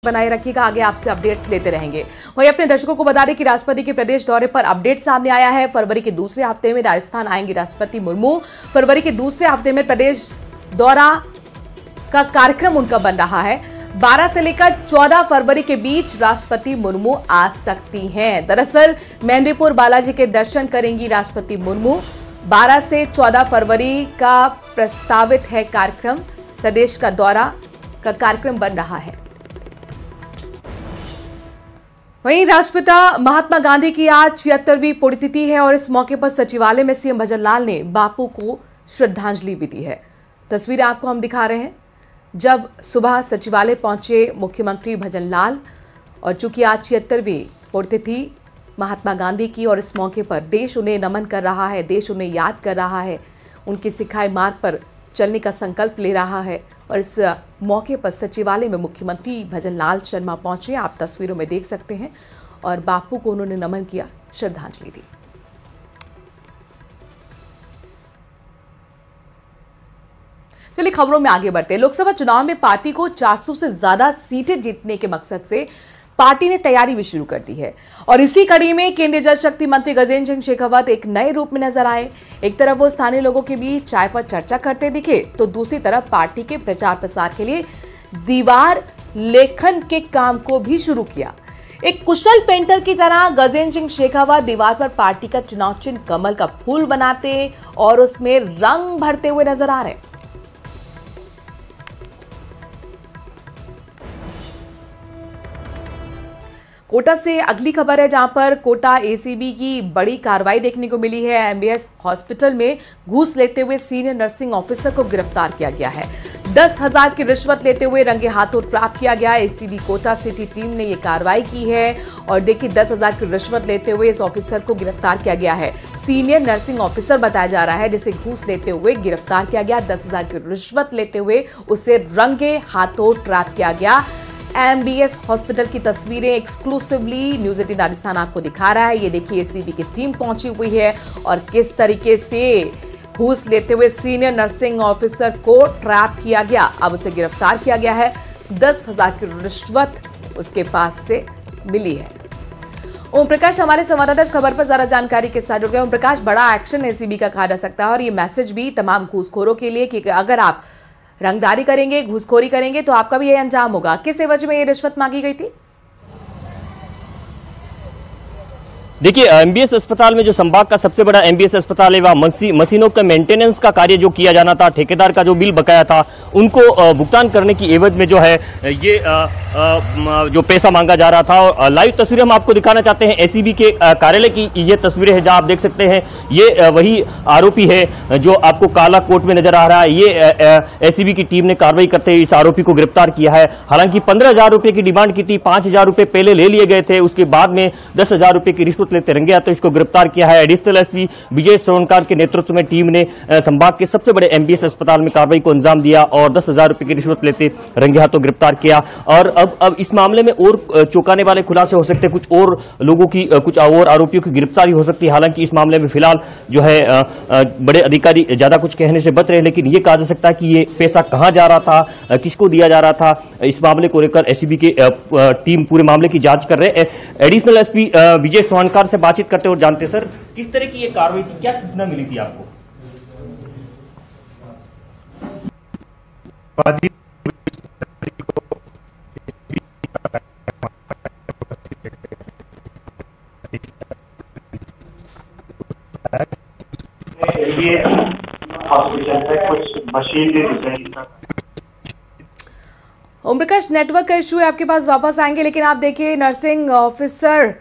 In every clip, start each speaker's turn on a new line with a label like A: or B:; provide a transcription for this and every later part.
A: बनाए रखिएगा, आगे आपसे अपडेट्स लेते रहेंगे। वहीं अपने दर्शकों को बता दें कि राष्ट्रपति के प्रदेश दौरे पर अपडेट सामने आया है। फरवरी के दूसरे हफ्ते में राजस्थान आएंगी राष्ट्रपति मुर्मू। फरवरी के दूसरे हफ्ते में प्रदेश दौरा का कार्यक्रम उनका बन रहा है। 12 से लेकर 14 फरवरी के बीच राष्ट्रपति मुर्मू आ सकती हैं। दरअसल मेहंदीपुर बालाजी के दर्शन करेंगी राष्ट्रपति मुर्मू। 12 से 14 फरवरी का प्रस्तावित है कार्यक्रम। प्रदेश का दौरा का कार्यक्रम बन रहा है। वहीं राष्ट्रपिता महात्मा गांधी की आज 76वीं पुण्यतिथि है और इस मौके पर सचिवालय में सीएम भजनलाल ने बापू को श्रद्धांजलि भी दी है। तस्वीरें आपको हम दिखा रहे हैं। जब सुबह सचिवालय पहुंचे मुख्यमंत्री भजनलाल, और चूंकि आज 76वीं पुण्यतिथि महात्मा गांधी की और इस मौके पर देश उन्हें नमन कर रहा है, देश उन्हें याद कर रहा है, उनके सिखाए मार्ग पर चलने का संकल्प ले रहा है। और इस मौके पर सचिवालय में मुख्यमंत्री भजनलाल शर्मा पहुंचे, आप तस्वीरों में देख सकते हैं, और बापू को उन्होंने नमन किया, श्रद्धांजलि दी। चलिए खबरों में आगे बढ़ते हैं। लोकसभा चुनाव में पार्टी को 400 से ज्यादा सीटें जीतने के मकसद से पार्टी ने तैयारी भी शुरू कर दी है। और इसी कड़ी में केंद्रीय जल शक्ति मंत्री गजेंद्र सिंह शेखावत एक नए रूप में नजर आए। एक तरफ वो स्थानीय लोगों के बीच चाय पर चर्चा करते दिखे, तो दूसरी तरफ पार्टी के प्रचार प्रसार के लिए दीवार लेखन के काम को भी शुरू किया। एक कुशल पेंटर की तरह गजेंद्र सिंह शेखावत दीवार पर पार्टी का चुनाव चिन्ह कमल का फूल बनाते और उसमें रंग भरते हुए नजर आ रहे। कोटा से अगली खबर है, जहां पर कोटा एसीबी की बड़ी कार्रवाई देखने को मिली है। एमबीएस हॉस्पिटल में घूस लेते हुए सीनियर नर्सिंग ऑफिसर को गिरफ्तार किया गया है। 10,000 की रिश्वत लेते हुए रंगे हाथों ट्रैप किया गया। एसीबी कोटा सिटी टीम ने यह कार्रवाई की है और देखिए 10,000 की रिश्वत लेते हुए इस ऑफिसर को गिरफ्तार किया गया है। सीनियर नर्सिंग ऑफिसर बताया जा रहा है जिसे घूस लेते हुए गिरफ्तार किया गया। 10,000 की रिश्वत लेते हुए उसे रंगे हाथों ट्रैप किया गया। एमबीएस हॉस्पिटल की तस्वीरें एक्सक्लूसिवली न्यूज 18 राजस्थान आपको दिखा रहा है। ये देखिए एसीबी की टीम पहुंची हुई है और किस तरीके से घूस लेते हुए सीनियर नर्सिंग ऑफिसर को ट्रैप किया गया। अब उसे गिरफ्तार किया गया है। 10,000 की रिश्वत उसके पास से मिली है। ओम प्रकाश हमारे संवाददाता इस खबर पर ज्यादा जानकारी के साथ जुड़ गए। ओम प्रकाश, बड़ा एक्शन एसीबी का कहा जा सकता है और ये मैसेज भी तमाम घूसखोरों के लिए कि अगर आप रंगदारी करेंगे, घूसखोरी करेंगे तो आपका भी यह अंजाम होगा। किस एवज में ये रिश्वत मांगी गई थी?
B: देखिए एमबीएस अस्पताल में जो संभाग का सबसे बड़ा एमबीएस अस्पताल है, वहाँ मशीनों का मेंटेनेंस का कार्य जो किया जाना था, ठेकेदार का जो बिल बकाया था, उनको भुगतान करने की एवज में जो है ये जो पैसा मांगा जा रहा था। और लाइव तस्वीरें हम आपको दिखाना चाहते हैं एसीबी के कार्यालय की। ये तस्वीरें हैं जहां आप देख सकते हैं ये वही आरोपी है जो आपको काला कोट में नजर आ रहा है। ये एसीबी की टीम ने कार्रवाई करते हुए इस आरोपी को गिरफ्तार किया है। हालांकि 15,000 रुपए की डिमांड की थी, 5,000 रुपए पहले ले लिए गए थे, उसके बाद में 10,000 रुपए की रिश्वत लेते रंगे हाथों इसको गिरफ्तार किया है। एडिशनल एसपी विजय श्रवणकार के नेतृत्व में टीम ने संभाग के सबसे बड़े एमबीएस अस्पताल में कार्रवाई को अंजाम दिया और 10,000 रुपए की रिश्वत लेते रंगे हाथों गिरफ्तार किया। और अब इस मामले में और चौंकाने वाले खुलासे हो सकते हैं, कुछ और लोगों की, कुछ और आरोपियों की गिरफ्तारी हो सकती है। हालांकि इस मामले में फिलहाल जो है बड़े अधिकारी ज्यादा कुछ कहने से बच रहे हैं, लेकिन यह कहा जा सकता है कि ये पैसा कहां जा रहा था, किसको दिया जा रहा था, इस मामले को लेकर एसीबी की टीम पूरे मामले की जांच कर रहे हैं। एडिशनल एसपी विजय श्रवणकार से बातचीत करते और जानते सर किस तरह की ये कार्रवाई थी, क्या सूचना मिली थी आपको?
C: ये हॉस्पिटल में कुछ मशीन।
A: ओम प्रकाश, नेटवर्क का इश्यू है, आपके पास वापस आएंगे, लेकिन आप देखिए नर्सिंग ऑफिसर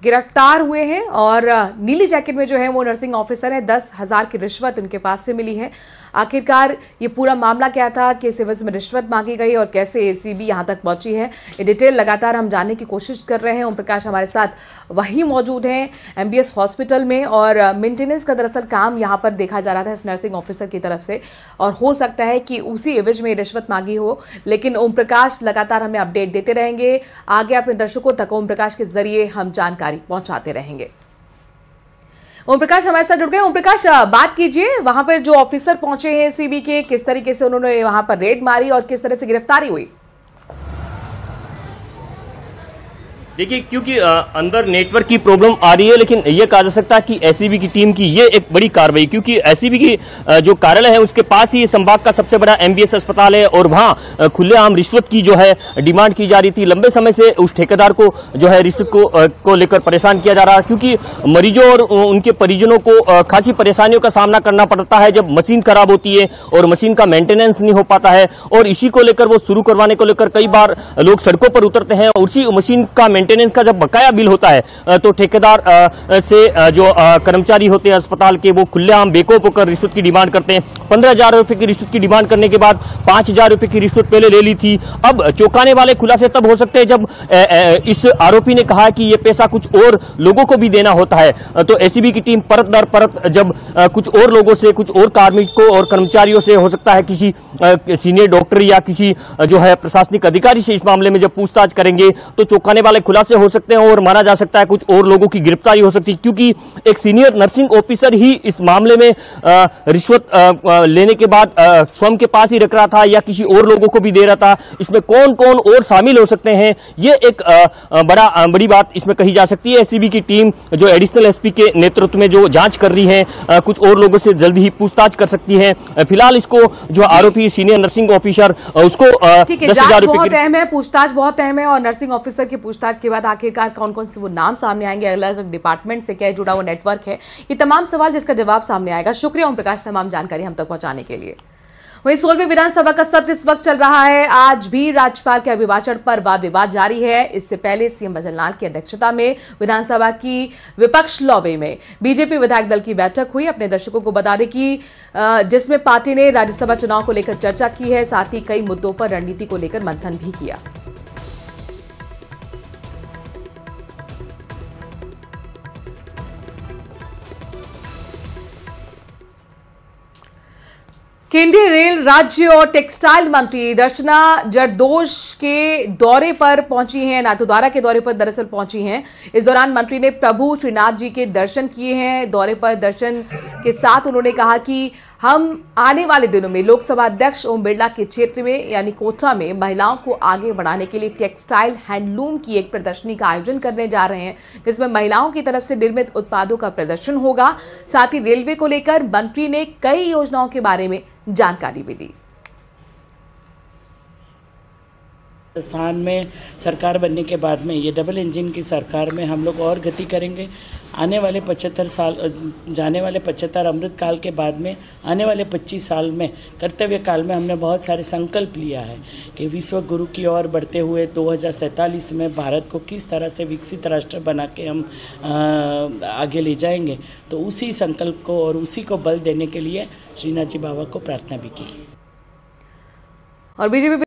A: गिरफ्तार हुए हैं और नीली जैकेट में जो है वो नर्सिंग ऑफिसर है। 10,000 की रिश्वत उनके पास से मिली है। आखिरकार ये पूरा मामला क्या था, किस एवज में रिश्वत मांगी गई और कैसे एसीबी यहां तक पहुंची है, ये डिटेल लगातार हम जानने की कोशिश कर रहे हैं। ओम प्रकाश हमारे साथ वही मौजूद हैं एमबीएस हॉस्पिटल में, और मेंटेनेंस का दरअसल काम यहां पर देखा जा रहा था इस नर्सिंग ऑफिसर की तरफ से, और हो सकता है कि उसी एवज में रिश्वत मांगी हो। लेकिन ओम प्रकाश लगातार हमें अपडेट देते रहेंगे, आगे अपने दर्शकों तक ओम प्रकाश के जरिए हम जानकारी पहुंचाते रहेंगे। ओम प्रकाश हमारे साथ जुड़ गए। ओम प्रकाश, बात कीजिए, वहां पर जो ऑफिसर पहुंचे हैं एसीबी के, किस तरीके से उन्होंने वहां पर रेड मारी और किस तरह से गिरफ्तारी हुई?
B: देखिए, क्योंकि अंदर नेटवर्क की प्रॉब्लम आ रही है, लेकिन ये कहा जा सकता है कि एसीबी की टीम की ये एक बड़ी कार्रवाई, क्योंकि एसीबी की जो कार्यालय है उसके पास ही संभाग का सबसे बड़ा एमबीएस अस्पताल है और वहां खुलेआम रिश्वत की जो है डिमांड की जा रही थी। लंबे समय से उस ठेकेदार को जो है रिश्वत को लेकर परेशान किया जा रहा है, क्योंकि मरीजों और उनके परिजनों को खासी परेशानियों का सामना करना पड़ता है जब मशीन खराब होती है और मशीन का मेंटेनेंस नहीं हो पाता है, और इसी को लेकर वो शुरू करवाने को लेकर कई बार लोग सड़कों पर उतरते हैं। उसी मशीन का मेंटेनेंस का जब बकाया बिल होता है तो ठेकेदार से जो कर्मचारी होते हैं अस्पताल के, वो खुलेआम बेवकूफ होकर रिश्वत की डिमांड करते हैं। 15,000 रुपए की रिश्वत की डिमांड करने के बाद 5,000 रुपए की रिश्वत पहले ले ली थी। अब चौंकाने वाले खुलासे तब हो सकते हैं जब इस आरोपी ने कहा कि यह पैसा कुछ और लोगों को भी देना होता है। तो एसीबी की टीम परत दर परत जब कुछ और लोगों से, कुछ और कार्मिकों और कर्मचारियों से, हो सकता है किसी सीनियर डॉक्टर या किसी जो है प्रशासनिक अधिकारी से इस मामले में जब पूछताछ करेंगे तो चौंकाने वाले खुलासे हो सकते हैं और माना जा सकता है कुछ और लोगों की गिरफ्तारी हो सकती है, क्योंकि एक सीनियर नर्सिंग ऑफिसर ही इस मामले में रिश्वत लेने के बाद स्वयं के पास ही रख रहा था या किसी और लोगों को भी दे रहा था। इसमें कौन कौन और शामिल हो सकते हैं, ये एक बड़ी बात इसमें कही जा सकती है। एसीबी की टीम जो एडिशनल एसपी के नेतृत्व में जो जांच कर रही है, कुछ और लोगों से जल्द ही पूछताछ कर सकती है। फिलहाल इसको जो आरोपी सीनियर नर्सिंग ऑफिसर उसको 10,000 रुपए
A: बहुत अहम है, पूछताछ बहुत अहम है, और नर्सिंग ऑफिसर की पूछताछ के बाद आखिरकार कौन कौन से वो नाम सामने आएंगे, अलग अलग डिपार्टमेंट से क्या जुड़ा हुआ नेटवर्क है, ये तमाम सवाल जिसका जवाब सामने आएगा। शुक्रिया ओम प्रकाश, तमाम जानकारी हम तक पहुंचाने के लिए। वहीं 16वीं विधानसभा का सत्र इस वक्त चल रहा है। आज भी राज्यपाल के अभिभाषण पर वाद विवाद जारी है। इससे पहले सीएम भजनलाल की अध्यक्षता में विधानसभा की विपक्ष लॉबी में बीजेपी विधायक दल की बैठक हुई। अपने दर्शकों को बता दें कि जिसमें पार्टी ने राज्यसभा चुनाव को लेकर चर्चा की है, साथ ही कई मुद्दों पर रणनीति को लेकर मंथन भी किया। केंद्रीय रेल राज्य और टेक्सटाइल मंत्री दर्शना जरदोश के दौरे पर पहुंची हैं, नाथद्वारा के दौरे पर दरअसल पहुंची हैं। इस दौरान मंत्री ने प्रभु श्रीनाथ जी के दर्शन किए हैं। दौरे पर दर्शन के साथ उन्होंने कहा कि हम आने वाले दिनों में लोकसभा अध्यक्ष ओम बिरला के क्षेत्र में यानी कोटा में महिलाओं को आगे बढ़ाने के लिए टेक्सटाइल हैंडलूम की एक प्रदर्शनी का आयोजन करने जा रहे हैं, जिसमें महिलाओं की तरफ से निर्मित उत्पादों का प्रदर्शन होगा। साथ ही रेलवे को लेकर मंत्री ने कई योजनाओं के बारे में जानकारी भी दी।
D: राजस्थान में सरकार बनने के बाद में ये डबल इंजन की सरकार में हम लोग और गति करेंगे। आने वाले 75 साल, जाने वाले 75 अमृत काल के बाद में आने वाले 25 साल में, कर्तव्य काल में हमने बहुत सारे संकल्प लिया है कि विश्व गुरु की ओर बढ़ते हुए 2047 में भारत को किस तरह से विकसित राष्ट्र बना के हम आगे ले जाएंगे। तो उसी संकल्प को और उसी को बल देने के लिए श्रीनाथ जी बाबा को प्रार्थना भी की।
A: और बीजेपी